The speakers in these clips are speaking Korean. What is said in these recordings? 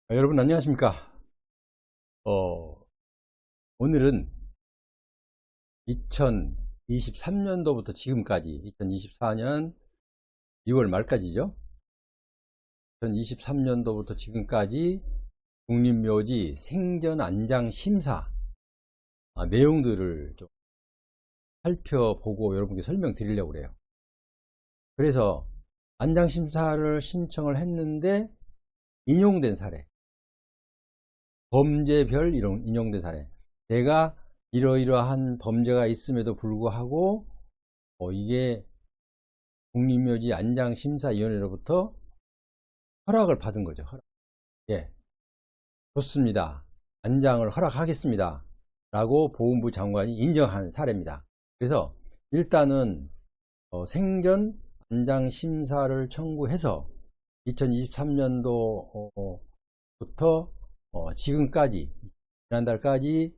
여러분 안녕하십니까. 오늘은 2023년도부터 지금까지 2024년 2월 말까지죠. 2023년도부터 지금까지 국립묘지 생전 안장 심사 내용들을 좀 살펴보고 여러분께 설명드리려고 그래요. 그래서 안장 심사를 신청을 했는데 인용된 사례, 범죄별 인용된 사례, 내가 이러이러한 범죄가 있음에도 불구하고 이게 국립묘지 안장심사위원회로부터 허락을 받은 거죠. 허락. 예, 좋습니다. 안장을 허락하겠습니다 라고 보훈부 장관이 인정한 사례입니다. 그래서 일단은 생전 안장심사를 청구해서 2023년도부터 지금까지 지난달까지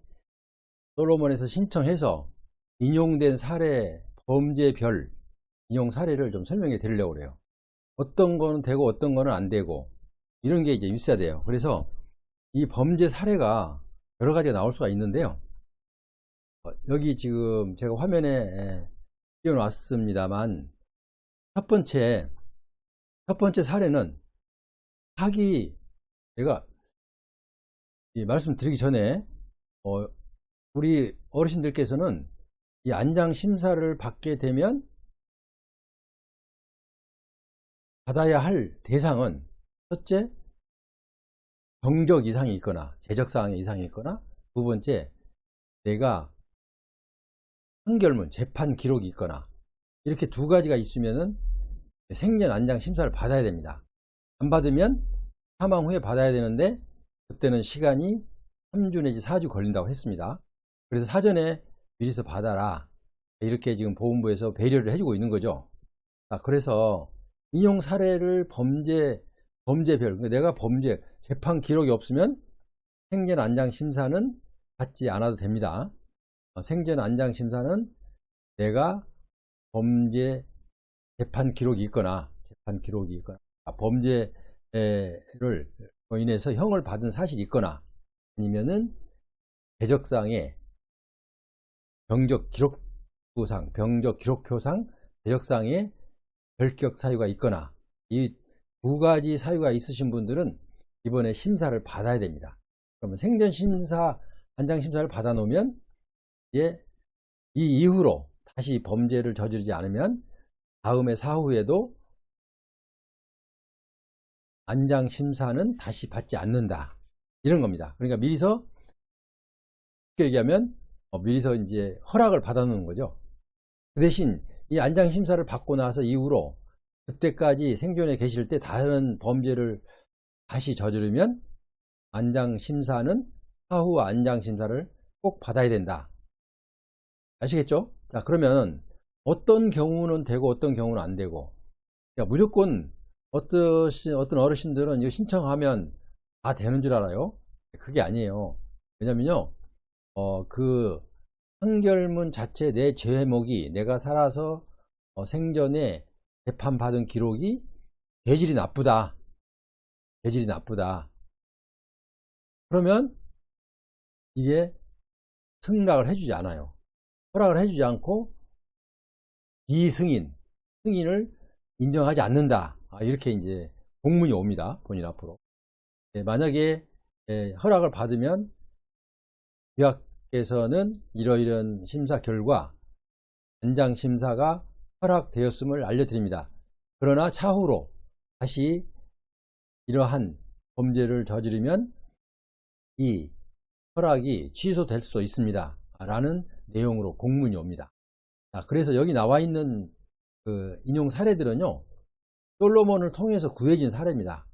솔로몬에서 신청해서 인용된 사례, 범죄별 인용 사례를 좀 설명해 드리려고 그래요. 어떤 거는 되고 어떤 거는 안 되고 이런 게 이제 있어야 돼요. 그래서 이 범죄 사례가 여러 가지가 나올 수가 있는데요. 여기 지금 제가 화면에 띄워놨습니다만 첫 번째 사례는 사기, 내가 말씀드리기 전에 우리 어르신들께서는 이 안장 심사를 받게 되면 받아야 할 대상은 첫째, 경적 이상이 있거나 재적사항의 이상이 있거나, 두 번째, 내가 판결문, 재판 기록이 있거나, 이렇게 두 가지가 있으면은 생전 안장 심사를 받아야 됩니다. 안 받으면 사망 후에 받아야 되는데 그때는 시간이 3주 내지 4주 걸린다고 했습니다. 그래서 사전에 미리서 받아라, 이렇게 지금 보훈부에서 배려를 해주고 있는 거죠. 그래서 인용 사례를 범죄별, 그러니까 내가 범죄 재판 기록이 없으면 생전 안장 심사는 받지 않아도 됩니다. 생전 안장 심사는 내가 범죄 재판 기록이 있거나 범죄를 인해서 형을 받은 사실이 있거나, 아니면은 대적상의 병적 기록표상 대적상의 결격 사유가 있거나, 이 두 가지 사유가 있으신 분들은 이번에 심사를 받아야 됩니다. 그러면 생전 심사, 안장 심사를 받아 놓으면 이제 이 이후로 다시 범죄를 저지르지 않으면 다음에 사후에도 안장 심사는 다시 받지 않는다, 이런 겁니다. 그러니까 미리서, 쉽게 얘기하면 미리서 이제 허락을 받아 놓는 거죠. 그 대신 이 안장 심사를 받고 나서 이후로 그때까지 생존에 계실 때 다른 범죄를 다시 저지르면 안장 심사는 사후 안장 심사를 꼭 받아야 된다. 아시겠죠? 자, 그러면 어떤 경우는 되고 어떤 경우는 안 되고, 그러니까 무조건 어떤 어르신들은 이거 신청하면 다 되는 줄 알아요. 그게 아니에요. 왜냐면요, 그 판결문 자체 내 제목이 내가 살아서 생전에 재판받은 기록이 죄질이 나쁘다. 그러면 이게 승낙을 해주지 않아요. 허락을 해주지 않고 승인을 인정하지 않는다. 이렇게 이제 공문이 옵니다. 본인 앞으로. 만약에 허락을 받으면 유학께서는 이러이런 심사 결과 안장 심사가 허락되었음을 알려드립니다. 그러나 차후로 다시 이러한 범죄를 저지르면 이 허락이 취소될 수도 있습니다 라는 내용으로 공문이 옵니다. 그래서 여기 나와 있는 그 인용 사례들은요, 솔로몬을 통해서 구해진 사례입니다.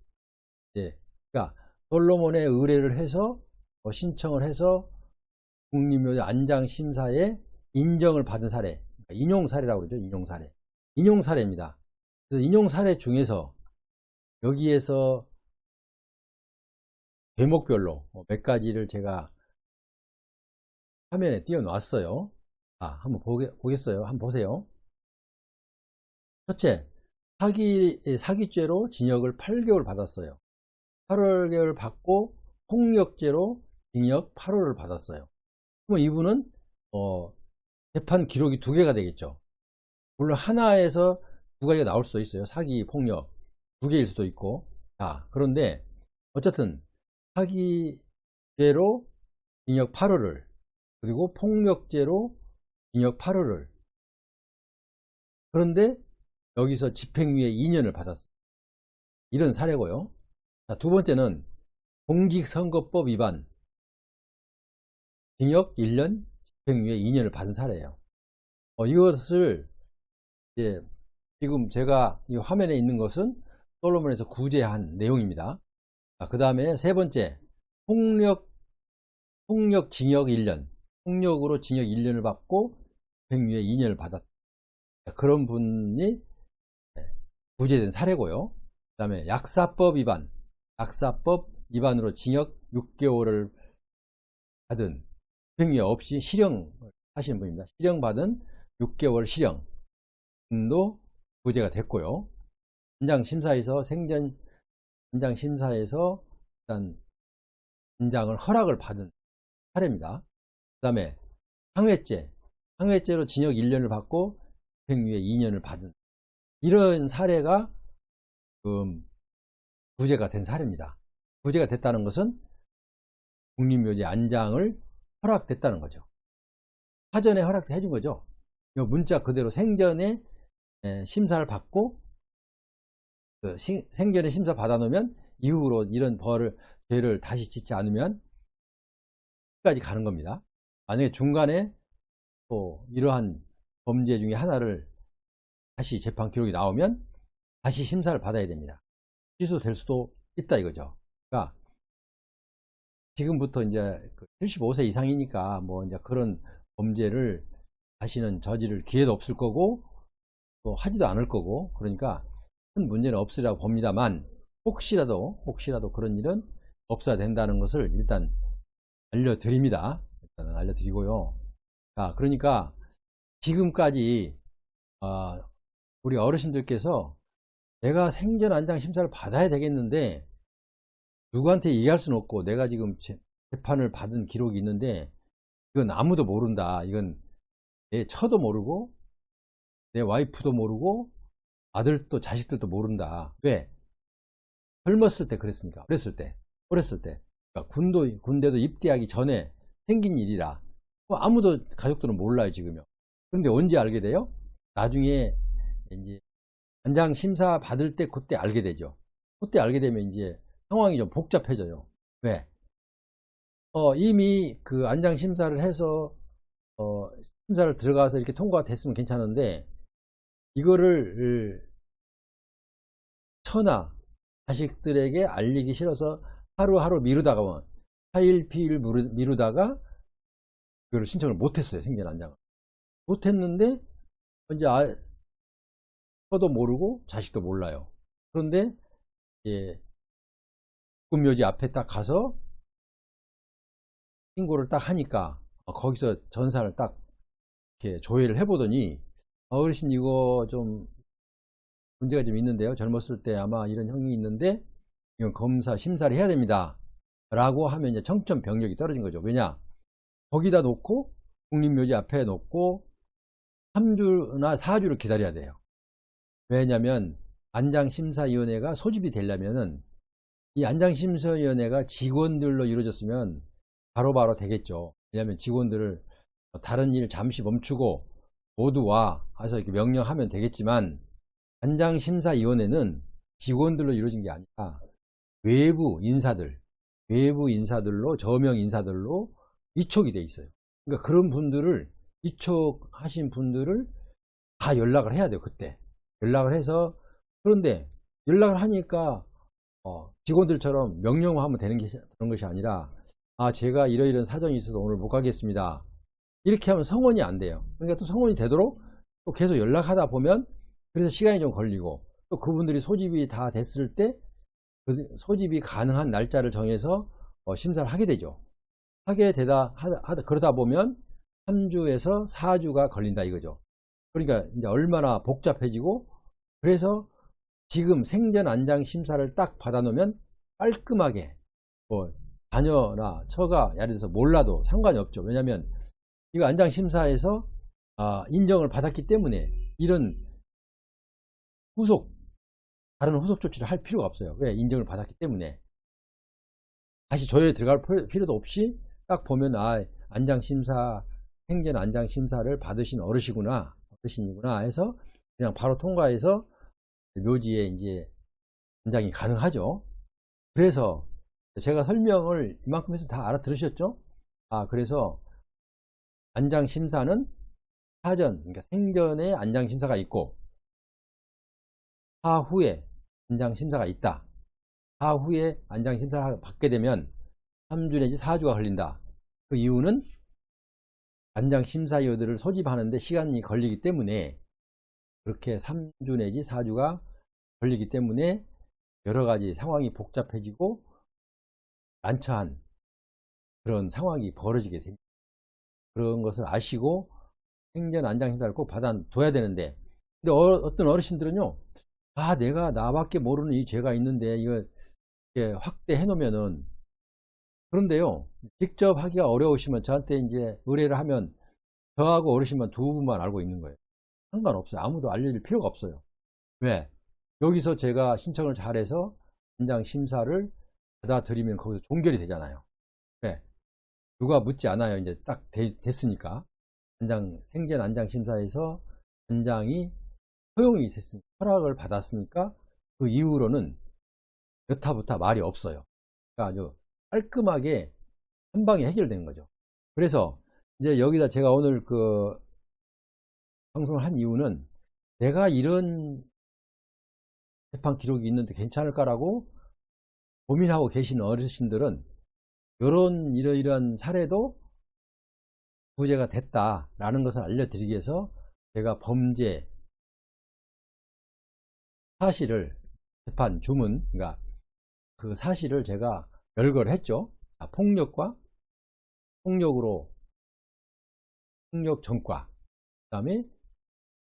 그러니까 솔로몬에 의뢰를 해서 신청을 해서 국립묘지 안장심사에 인정을 받은 사례, 인용 사례라고 그러죠. 인용 사례입니다. 그래서 인용 사례 중에서 여기에서 대목별로 몇 가지를 제가 화면에 띄워 놨어요. 한번 보겠어요. 한번 보세요. 첫째, 사기죄로 징역을 8개월 받았어요. 8개월 받고 폭력죄로 징역 8월을 받았어요. 그럼 이분은 재판 기록이 2개가 되겠죠. 물론 하나에서 2가지가 나올 수도 있어요. 사기, 폭력 2개일 수도 있고. 자, 그런데 어쨌든 사기죄로 징역 8월을 그리고 폭력죄로 징역 8월을, 그런데 여기서 집행유예 2년을 받았어요. 이런 사례고요. 자, 두 번째는 공직선거법 위반 징역 1년 집행유예 2년을 받은 사례예요. 이것을 이제 지금 제가 이 화면에 있는 것은 솔로몬에서 구제한 내용입니다. 그 다음에 세 번째, 폭력 징역 1년, 폭력으로 징역 1년을 받고 집행유예 2년을 받았다. 그런 분이 구제된 사례고요. 그 다음에 약사법 위반으로 징역 6개월을 받은, 집행유예 없이 실형 하시는 분입니다. 실형받은 6개월 실형도 구제가 됐고요. 현장심사에서 현장심사에서 일단 현장을 허락을 받은 사례입니다. 그 다음에 항해죄로 징역 1년을 받고 집행유예 2년을 받은 이런 사례가 구제가 된 사례입니다. 구제가 됐다는 것은 국립묘지 안장을 허락됐다는 거죠. 사전에 허락해 준 거죠. 문자 그대로 생전에 심사를 받고 생전에 심사 받아 놓으면 이후로 이런 죄를 다시 짓지 않으면 끝까지 가는 겁니다. 만약에 중간에 또 이러한 범죄 중에 하나를 다시 재판 기록이 나오면 다시 심사를 받아야 됩니다. 취소될 수도 있다 이거죠. 그러니까 지금부터 이제 75세 이상이니까 뭐 이제 그런 범죄를 다시는 저지를 기회도 없을 거고 또 하지도 않을 거고, 그러니까 큰 문제는 없으리라고 봅니다만 혹시라도 그런 일은 없어야 된다는 것을 일단 알려드립니다. 일단은 알려드리고요. 자, 그러니까 지금까지 우리 어르신들께서 내가 생전 안장 심사를 받아야 되겠는데 누구한테 얘기할 수는 없고, 내가 지금 재판을 받은 기록이 있는데 이건 아무도 모른다, 이건 내 처도 모르고 내 와이프도 모르고 아들도 자식들도 모른다. 왜? 젊었을 때 그랬으니까. 어렸을 때 그러니까 군대도 입대하기 전에 생긴 일이라 아무도 가족들은 몰라요 지금요. 그런데 언제 알게 돼요? 나중에 이제 안장 심사 받을 때 그때 알게 되죠. 그때 알게 되면 이제 상황이 좀 복잡해져요. 왜? 이미 그 안장 심사를 해서 심사를 들어가서 이렇게 통과가 됐으면 괜찮은데 이거를 처나 자식들에게 알리기 싫어서 하루하루 미루다가 4일 피일 미루다가 그거를 신청을 못했어요. 생전 안장을 못했는데 이제 저도 모르고 자식도 몰라요. 그런데 국립묘지 앞에 딱 가서 신고를 딱 하니까 거기서 전산을 딱 이렇게 조회를 해보더니 어르신 이거 좀 문제가 좀 있는데요. 젊었을 때 아마 이런 형이 있는데 이건 검사 심사를 해야 됩니다. 라고 하면 이제 청천벽력이 떨어진 거죠. 왜냐? 거기다 놓고 국립묘지 앞에 놓고 3주나 4주를 기다려야 돼요. 왜냐면 안장심사위원회가 소집이 되려면은 이 안장심사위원회가 직원들로 이루어졌으면 바로바로 되겠죠. 왜냐하면 직원들을 다른 일 잠시 멈추고 모두 와 해서 이렇게 명령하면 되겠지만 안장심사위원회는 직원들로 이루어진 게 아니라 외부 인사들로 저명 인사들로 이촉이 돼 있어요. 그러니까 그런 분들을 이촉하신 분들을 다 연락을 해야 돼요. 그때 연락을 해서. 그런데 연락을 하니까 직원들처럼 명령하면 되는 것이 아니라 제가 이러이런 사정이 있어서 오늘 못 가겠습니다. 이렇게 하면 성원이 안 돼요. 그러니까 또 성원이 되도록 또 계속 연락하다 보면 그래서 시간이 좀 걸리고 또 그분들이 소집이 다 됐을 때 그 소집이 가능한 날짜를 정해서 심사를 하게 되죠. 그러다 보면 3주에서 4주가 걸린다 이거죠. 그러니까 이제 얼마나 복잡해지고, 그래서 지금 생전 안장 심사를 딱 받아 놓으면 깔끔하게 뭐 자녀나 처가 예를 들어서 몰라도 상관이 없죠. 왜냐하면 이거 안장심사에서 인정을 받았기 때문에 이런 다른 후속 조치를 할 필요가 없어요. 왜? 인정을 받았기 때문에. 다시 조회에 들어갈 필요도 없이 딱 보면 안장심사, 행전 안장심사를 받으신 어르신이구나 해서 그냥 바로 통과해서 묘지에 이제 안장이 가능하죠. 그래서 제가 설명을 이만큼 해서 다 알아들으셨죠? 그래서 안장심사는 사전, 그러니까 생전에 안장심사가 있고 사후에 안장심사가 있다. 사후에 안장심사를 받게 되면 3주 내지 4주가 걸린다. 그 이유는 안장심사위원들을 소집하는데 시간이 걸리기 때문에 그렇게 3주 내지 4주가 걸리기 때문에 여러가지 상황이 복잡해지고 난처한 그런 상황이 벌어지게 됩니다. 그런 것을 아시고 생전 안장심사를 꼭 받아둬야 되는데, 근데 어떤 어르신들은요, 내가 나밖에 모르는 이 죄가 있는데 이거 확대해 놓으면은, 그런데요, 직접 하기가 어려우시면 저한테 이제 의뢰를 하면 저하고 어르신만 두 분만 알고 있는 거예요. 상관없어요. 아무도 알릴 필요가 없어요. 왜? 여기서 제가 신청을 잘해서 안장심사를 받아들이면 거기서 종결이 되잖아요. 왜? 누가 묻지 않아요. 이제 딱 됐으니까. 생전 안장심사에서 안장이 허용이 됐으니까, 허락을 받았으니까 그 이후로는 여타부타 말이 없어요. 그러니까 아주 깔끔하게 한 방에 해결되는 거죠. 그래서 이제 여기다 제가 오늘 그 방송을 한 이유는, 내가 이런 재판 기록이 있는데 괜찮을까라고 고민하고 계신 어르신들은 이러이러한 사례도 구제가 됐다라는 것을 알려드리기 위해서 제가 범죄 사실을, 재판 주문, 그러니까 그 사실을 제가 열거를 했죠. 폭력과 폭력 전과, 그 다음에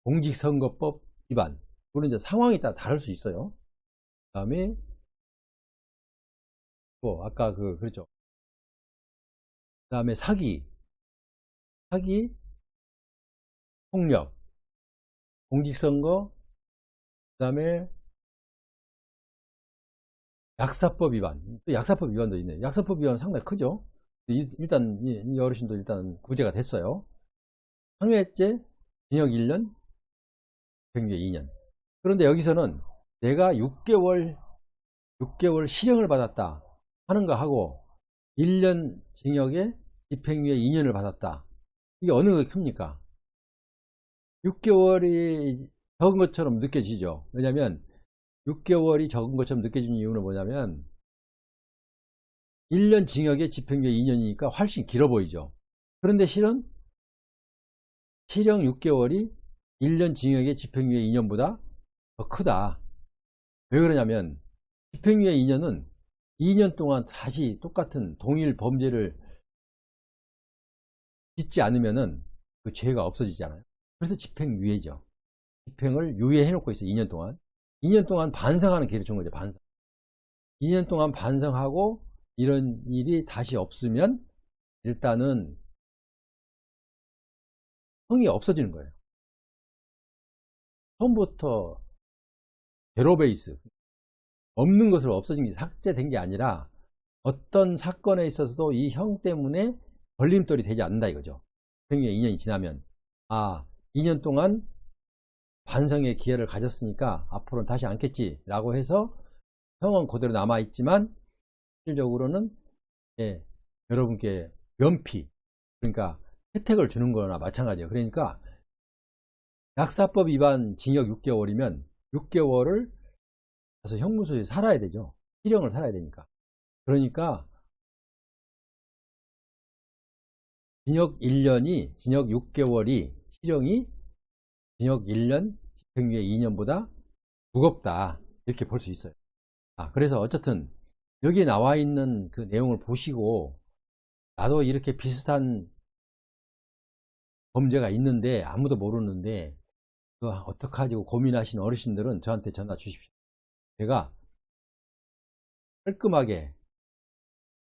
공직선거법 위반, 물론 이제 상황에 따라 다를 수 있어요. 그 다음에 또 아까 그랬죠. 그 다음에 사기, 폭력, 공직선거, 그 다음에 약사법 위반, 또 약사법 위반도 있네요. 약사법 위반은 상당히 크죠. 일단 이 어르신도 일단 구제가 됐어요. 항해죄 징역 1년, 징역 2년. 그런데 여기서는 내가 6개월 실형을 받았다 하는 거 하고 1년 징역에 집행유예 2년을 받았다. 이게 어느 게 큽니까? 6개월이 적은 것처럼 느껴지죠. 왜냐하면 6개월이 적은 것처럼 느껴지는 이유는 뭐냐면 1년 징역에 집행유예 2년이니까 훨씬 길어 보이죠. 그런데 실은 실형 6개월이 1년 징역에 집행유예 2년보다 더 크다. 왜 그러냐면 집행유예 2년은 2년 동안 다시 똑같은 동일 범죄를 짓지 않으면은 그 죄가 없어지잖아요. 그래서 집행유예죠. 집행을 유예해 놓고 있어요. 2년 동안. 2년 동안 반성하는 기회를 준 거죠. 반성. 2년 동안 반성하고 이런 일이 다시 없으면 일단은 형이 없어지는 거예요. 처음부터 제로 베이스, 없는 것으로 없어진 게 삭제된 게 아니라 어떤 사건에 있어서도 이 형 때문에 걸림돌이 되지 않는다 이거죠. 형의 2년이 지나면 2년 동안 반성의 기회를 가졌으니까 앞으로는 다시 않겠지 라고 해서 형은 그대로 남아있지만 실질적으로는 여러분께 면피, 그러니까 혜택을 주는 거나 마찬가지예요. 그러니까 약사법 위반 징역 6개월이면 6개월을 가서 형무소에 살아야 되죠. 실형을 살아야 되니까. 그러니까 징역 1년이, 징역 6개월이, 실형이 징역 1년, 집행유예 2년보다 무겁다. 이렇게 볼 수 있어요. 그래서 어쨌든 여기에 나와 있는 그 내용을 보시고 나도 이렇게 비슷한 범죄가 있는데 아무도 모르는데 그거 어떡하지 고민하시는 어르신들은 저한테 전화 주십시오. 제가 깔끔하게.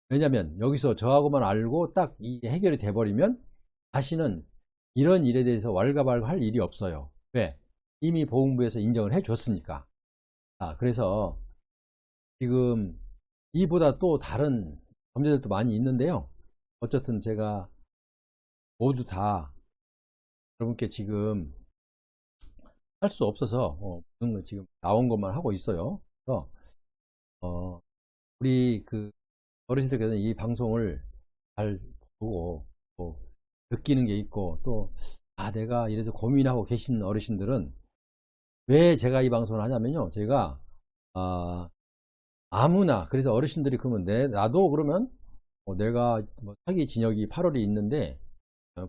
왜냐면 여기서 저하고만 알고 딱 이 해결이 돼버리면 다시는 이런 일에 대해서 왈가왈부할 일이 없어요. 왜? 이미 보훈부에서 인정을 해 줬으니까. 그래서 지금 이보다 또 다른 범죄들도 많이 있는데요. 어쨌든 제가 모두 다 여러분께 지금 할 수 없어서 지금 나온 것만 하고 있어요. 그래서 우리 그 어르신들께서는 이 방송을 잘 보고 또 느끼는 게 있고 또 내가 이래서 고민하고 계신 어르신들은 왜 제가 이 방송을 하냐면요, 제가 아무나, 그래서 어르신들이 그러면 나도 그러면 내가 뭐 사기 징역이 8월이 있는데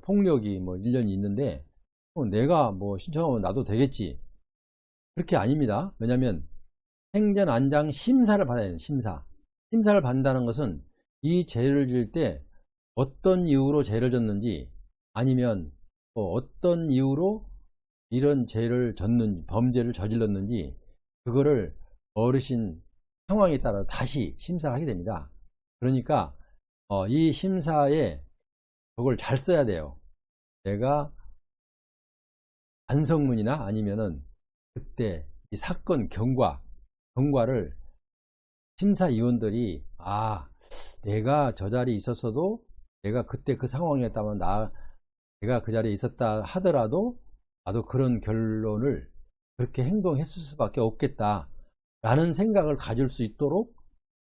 폭력이 뭐 1년이 있는데 내가 뭐 신청하면 나도 되겠지, 그렇게 아닙니다. 왜냐하면 행전 안장 심사를 받아야 돼요. 심사를 받는다는 것은 이 죄를 지을 때 어떤 이유로 죄를 졌는지, 아니면 어떤 이유로 이런 죄를 졌는지, 범죄를 저질렀는지, 그거를 어르신 상황에 따라 다시 심사를 하게 됩니다. 그러니까 이 심사에 그걸 잘 써야 돼요. 내가 반성문이나 아니면은 그때 이 사건 경과를 심사위원들이 내가 저 자리에 있었어도, 내가 그때 그 상황이었다면 내가 그 자리에 있었다 하더라도 나도 그런 결론을 그렇게 행동했을 수밖에 없겠다 라는 생각을 가질 수 있도록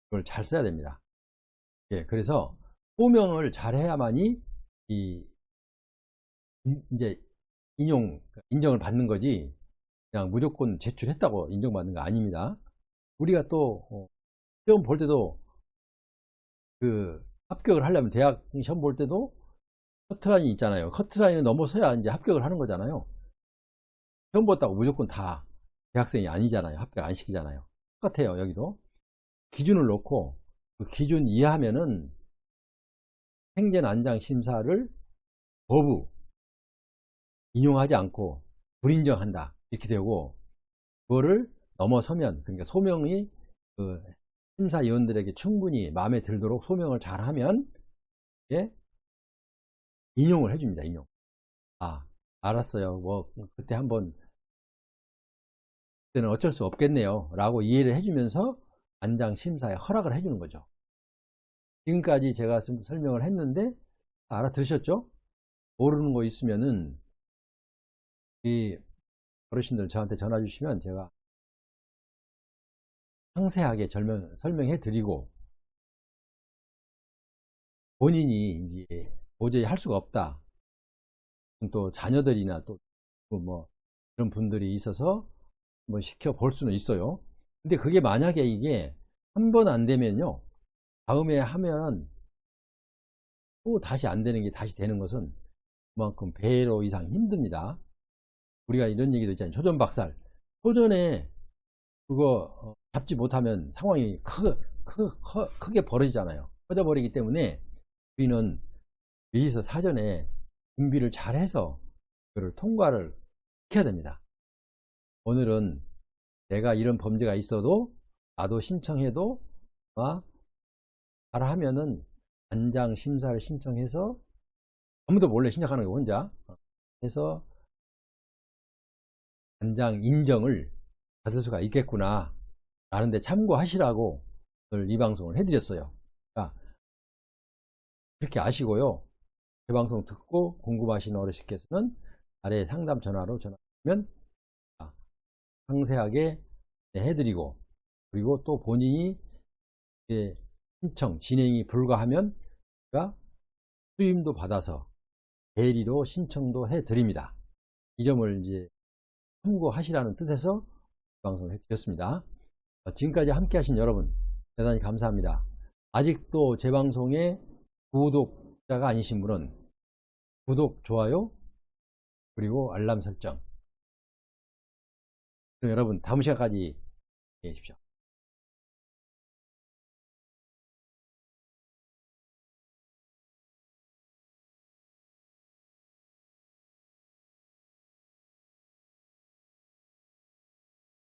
그걸 잘 써야 됩니다. 그래서 소명을 잘 해야만이 이제 인정을 받는 거지, 그냥 무조건 제출했다고 인정받는 거 아닙니다. 우리가 또 시험 볼 때도 그 합격을 하려면 대학 시험 볼 때도 커트라인이 있잖아요. 커트라인을 넘어서야 이제 합격을 하는 거잖아요. 시험 봤다고 무조건 다 대학생이 아니잖아요. 합격 안 시키잖아요. 똑같아요. 여기도 기준을 놓고 그 기준 이하면은 행전 안장 심사를 거부, 인용하지 않고 불인정한다 이렇게 되고, 그거를 넘어서면, 그러니까 소명이 그 심사위원들에게 충분히 마음에 들도록 소명을 잘하면 인용을 해줍니다. 인용. 알았어요. 뭐 그때 한번, 그때는 어쩔 수 없겠네요 라고 이해를 해주면서 안장 심사에 허락을 해주는 거죠. 지금까지 제가 좀 설명을 했는데 알아들으셨죠? 모르는 거 있으면은 이 어르신들 저한테 전화 주시면 제가 상세하게 설명해 드리고, 본인이 이제 도저히 할 수가 없다, 또 자녀들이나 또 뭐 그런 분들이 있어서 뭐 시켜 볼 수는 있어요. 근데 그게 만약에 이게 한 번 안 되면요, 다음에 하면 또 다시 안 되는 게 다시 되는 것은 그만큼 배로 이상 힘듭니다. 우리가 이런 얘기도 있잖아요. 초전박살. 초전에 그거 잡지 못하면 상황이 크게 벌어지잖아요. 커져버리기 때문에 우리는 미리서 사전에 준비를 잘 해서 그걸 통과를 시켜야 됩니다. 오늘은 내가 이런 범죄가 있어도 나도 신청해도 잘하면은 안장 심사를 신청해서, 아무도 몰래 신청하는 거 혼자 해서 안장 인정을 받을 수가 있겠구나 라는 데 참고하시라고 오늘 이 방송을 해드렸어요. 그렇게 아시고요, 제 방송 듣고 궁금하신 어르신께서는 아래 상담 전화로 전화하면 상세하게 해드리고, 그리고 또 본인이 신청 진행이 불가하면 제가 수임도 받아서 대리로 신청도 해드립니다. 이 점을 이제 참고하시라는 뜻에서 방송을 해드렸습니다. 지금까지 함께 하신 여러분 대단히 감사합니다. 아직도 제 방송에 구독자가 아니신 분은 구독, 좋아요, 그리고 알람 설정. 그럼 여러분 다음 시간까지 계십시오.